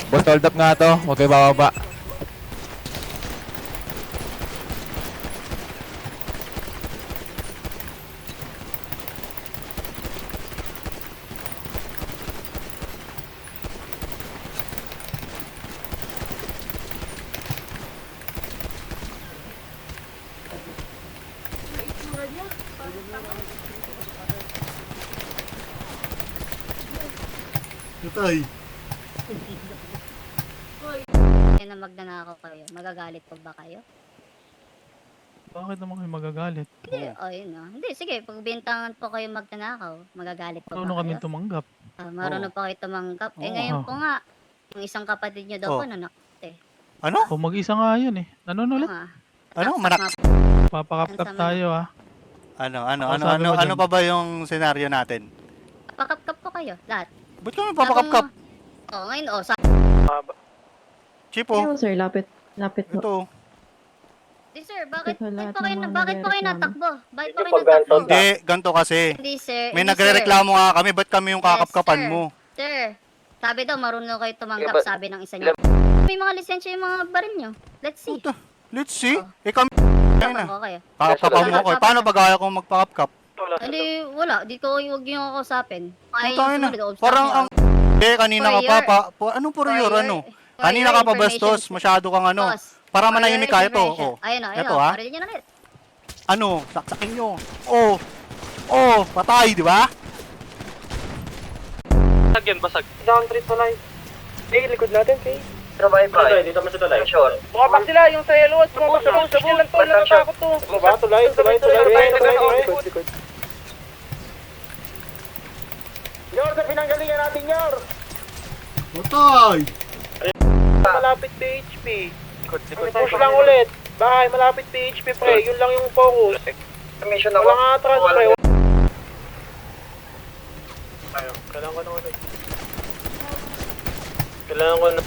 Boss, hold up nga to. Huwag kayo bababa. Tutay. Kaya na magnanakaw kayo, magagalit po ba kayo? Bakit naman kayo magagalit? Hindi, yun Hindi, sige, pag bintangan po kayo magnanakaw, magagalit po Marunong ba kami kayo? tumanggap. Marunong pa kayo tumanggap. Oo. Ngayon po nga, yung isang kapatid nyo daw po nanakit Ano? O mag-isa nga yun eh. Nanonulit? Ano? Manak... Papakapkap tayo ah. Ano pa ba yung senaryo natin? Pakapkap po kayo, lahat. Ba't kami papakapkap? Ngayon, Chipo, Ayaw, sir, lapit po. ito. Di sir, bakit Sa lahat po kayo, ng mga bakit po kayo nagrereklamo. natakbo? Bakit po kayo natakbo? Hindi, ganito kasi. Hindi sir. May hindi, nagre-reklamo nga kami, ba't kami yung Yes, kakapkapan sir. mo? Sir, sabi daw marunong kayo tumanggap, sabi ng isa niyo. May mga lisensya yung mga baril nyo. Let's see. Puta, let's see. Oh. Kami Tapos na. ko kayo. Kakapkapan mo ko. Paano pag ayaw kong magpakapkap? Hindi, wala. Di ko huwag nyo ako kausapin. Ay, Puta na. sumunod, Parang ang... kanina ka For pa. Anong for your ano? Kanina ka pa bastos, masyado kang ano. Para manahimik ka ito. Oh. Ayun o, Ito ha. Parinig nyo na ulit. Ano? Saksakin nyo. Oh, patay, di ba? Basag yan, basag. Down 3 to life. Hey, likod natin, Kay. Trabay pa. Dito mo sa tulay. Sure. Bumabak sila, yung sa yellow. Bumabak sa bus. Lang to, natatakot to. Bumaba, tulay. Likod. Yor, sa pinanggalingan natin, Yor. Patay! Malapit PHP. Push lang ulit. Bahay, malapit PHP, pre. Yun lang yung focus. Mission ako. Walang atras, pre. Kailangan ko na.